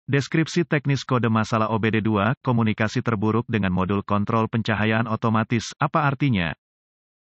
Deskripsi teknis kode masalah OBD2, komunikasi terburuk dengan modul kontrol pencahayaan otomatis, apa artinya?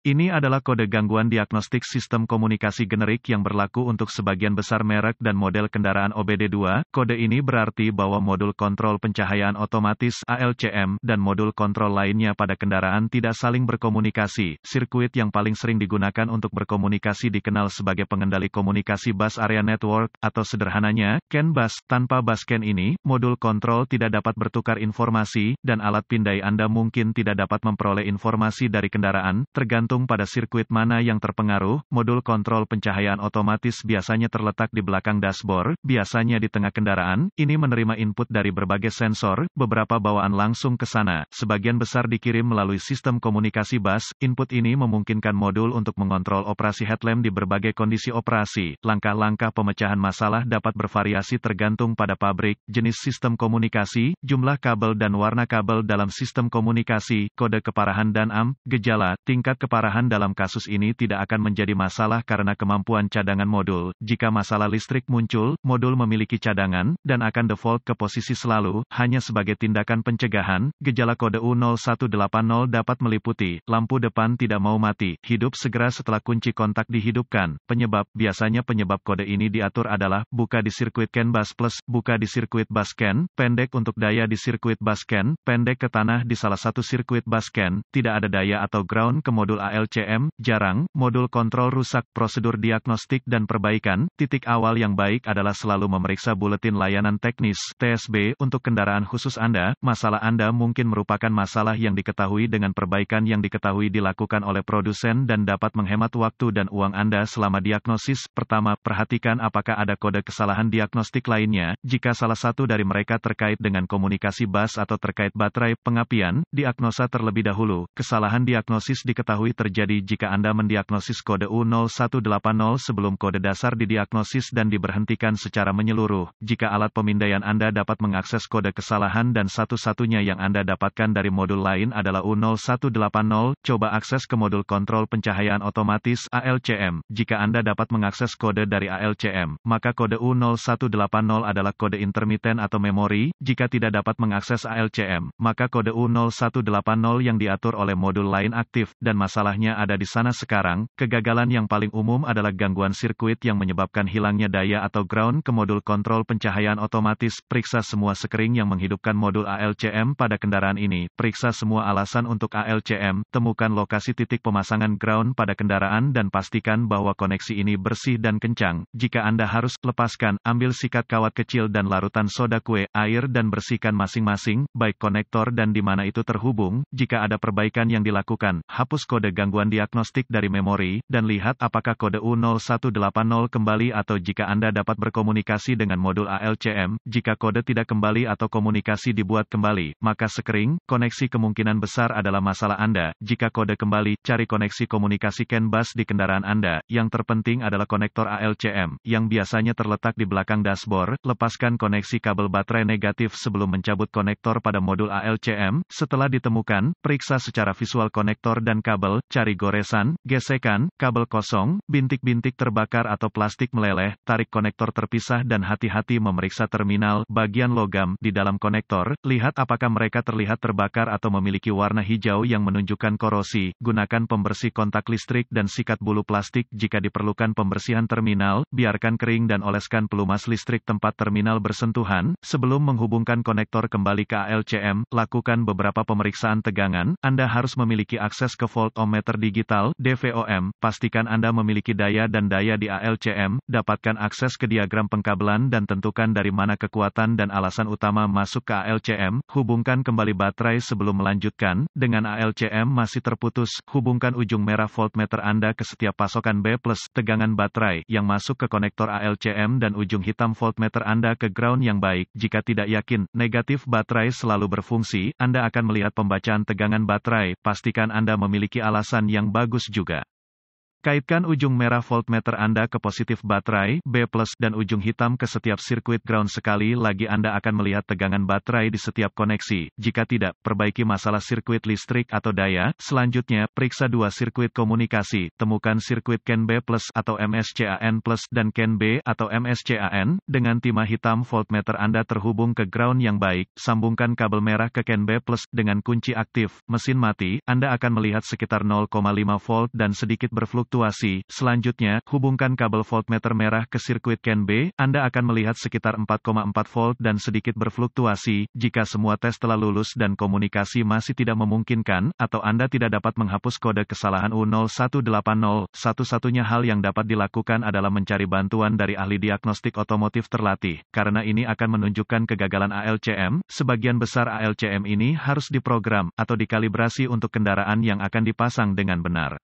Ini adalah kode gangguan diagnostik sistem komunikasi generik yang berlaku untuk sebagian besar merek dan model kendaraan OBD2. Kode ini berarti bahwa modul kontrol pencahayaan otomatis (ALCM) dan modul kontrol lainnya pada kendaraan tidak saling berkomunikasi. Sirkuit yang paling sering digunakan untuk berkomunikasi dikenal sebagai pengendali komunikasi bus area network, atau sederhananya, CAN bus. Tanpa bus CAN ini, modul kontrol tidak dapat bertukar informasi, dan alat pindai Anda mungkin tidak dapat memperoleh informasi dari kendaraan, tergantung pada sirkuit mana yang terpengaruh. Modul kontrol pencahayaan otomatis biasanya terletak di belakang dashboard, biasanya di tengah kendaraan. Ini menerima input dari berbagai sensor, beberapa bawaan langsung ke sana. Sebagian besar dikirim melalui sistem komunikasi bus. Input ini memungkinkan modul untuk mengontrol operasi headlamp di berbagai kondisi operasi. Langkah-langkah pemecahan masalah dapat bervariasi tergantung pada pabrik, jenis sistem komunikasi, jumlah kabel dan warna kabel dalam sistem komunikasi, kode keparahan dan gejala. Tingkat keparahan dalam kasus ini tidak akan menjadi masalah karena kemampuan cadangan modul. Jika masalah listrik muncul, modul memiliki cadangan, dan akan default ke posisi selalu, hanya sebagai tindakan pencegahan. Gejala kode U0180 dapat meliputi, lampu depan tidak mau mati, hidup segera setelah kunci kontak dihidupkan. Penyebab, biasanya penyebab kode ini diatur adalah, buka di sirkuit CAN bus plus, buka di sirkuit bus CAN, pendek untuk daya di sirkuit bus CAN, pendek ke tanah di salah satu sirkuit bus CAN, tidak ada daya atau ground ke modul ALCM, jarang, modul kontrol rusak. Prosedur diagnostik dan perbaikan. Titik awal yang baik adalah selalu memeriksa buletin layanan teknis (TSB) untuk kendaraan khusus Anda. Masalah Anda mungkin merupakan masalah yang diketahui dengan perbaikan yang diketahui dilakukan oleh produsen dan dapat menghemat waktu dan uang Anda selama diagnosis. Pertama, perhatikan apakah ada kode kesalahan diagnostik lainnya. Jika salah satu dari mereka terkait dengan komunikasi bus atau terkait baterai pengapian, diagnosa terlebih dahulu. Kesalahan diagnosis diketahui terjadi jika Anda mendiagnosis kode U0180 sebelum kode dasar didiagnosis dan diberhentikan secara menyeluruh. Jika alat pemindaian Anda dapat mengakses kode kesalahan dan satu-satunya yang Anda dapatkan dari modul lain adalah U0180, coba akses ke modul kontrol pencahayaan otomatis (ALCM). Jika Anda dapat mengakses kode dari ALCM, maka kode U0180 adalah kode intermiten atau memori. Jika tidak dapat mengakses ALCM, maka kode U0180 yang diatur oleh modul lain aktif, dan masalahnya ada di sana sekarang. Kegagalan yang paling umum adalah gangguan sirkuit yang menyebabkan hilangnya daya atau ground ke modul kontrol pencahayaan otomatis. Periksa semua sekring yang menghidupkan modul ALCM pada kendaraan ini. Periksa semua alasan untuk ALCM. Temukan lokasi titik pemasangan ground pada kendaraan dan pastikan bahwa koneksi ini bersih dan kencang. Jika Anda harus lepaskan, ambil sikat kawat kecil dan larutan soda kue, air dan bersihkan masing-masing, baik konektor dan di mana itu terhubung. Jika ada perbaikan yang dilakukan, hapus kode gangguan diagnostik dari memori, dan lihat apakah kode U0180 kembali atau jika Anda dapat berkomunikasi dengan modul ALCM. Jika kode tidak kembali atau komunikasi dibuat kembali, maka sekring, koneksi kemungkinan besar adalah masalah Anda. Jika kode kembali, cari koneksi komunikasi CAN bus di kendaraan Anda. Yang terpenting adalah konektor ALCM, yang biasanya terletak di belakang dashboard. Lepaskan koneksi kabel baterai negatif sebelum mencabut konektor pada modul ALCM. Setelah ditemukan, periksa secara visual konektor dan kabel, cari goresan, gesekan, kabel kosong, bintik-bintik terbakar atau plastik meleleh, tarik konektor terpisah dan hati-hati memeriksa terminal, bagian logam, di dalam konektor, lihat apakah mereka terlihat terbakar atau memiliki warna hijau yang menunjukkan korosi. Gunakan pembersih kontak listrik dan sikat bulu plastik jika diperlukan pembersihan terminal, biarkan kering dan oleskan pelumas listrik tempat terminal bersentuhan. Sebelum menghubungkan konektor kembali ke ALCM, lakukan beberapa pemeriksaan tegangan. Anda harus memiliki akses ke voltmeter digital, DVOM. Pastikan Anda memiliki daya dan daya di ALCM. Dapatkan akses ke diagram pengkabelan dan tentukan dari mana kekuatan dan alasan utama masuk ke ALCM. Hubungkan kembali baterai sebelum melanjutkan. Dengan ALCM masih terputus, hubungkan ujung merah voltmeter Anda ke setiap pasokan B+ tegangan baterai yang masuk ke konektor ALCM dan ujung hitam voltmeter Anda ke ground yang baik. Jika tidak yakin, negatif baterai selalu berfungsi, Anda akan melihat pembacaan tegangan baterai. Pastikan Anda memiliki alasan yang bagus juga. Kaitkan ujung merah voltmeter Anda ke positif baterai, B+, dan ujung hitam ke setiap sirkuit ground. Sekali lagi Anda akan melihat tegangan baterai di setiap koneksi. Jika tidak, perbaiki masalah sirkuit listrik atau daya. Selanjutnya, periksa dua sirkuit komunikasi. Temukan sirkuit CAN B+ atau MSCAN+ dan CAN B atau MSCAN. Dengan timah hitam voltmeter Anda terhubung ke ground yang baik. Sambungkan kabel merah ke CAN B+ dengan kunci aktif. Mesin mati, Anda akan melihat sekitar 0,5 volt dan sedikit berfluktuasi. Selanjutnya, hubungkan kabel voltmeter merah ke sirkuit CAN B, Anda akan melihat sekitar 4,4 volt dan sedikit berfluktuasi. Jika semua tes telah lulus dan komunikasi masih tidak memungkinkan, atau Anda tidak dapat menghapus kode kesalahan U0180, satu-satunya hal yang dapat dilakukan adalah mencari bantuan dari ahli diagnostik otomotif terlatih. Karena ini akan menunjukkan kegagalan ALCM, sebagian besar ALCM ini harus diprogram atau dikalibrasi untuk kendaraan yang akan dipasang dengan benar.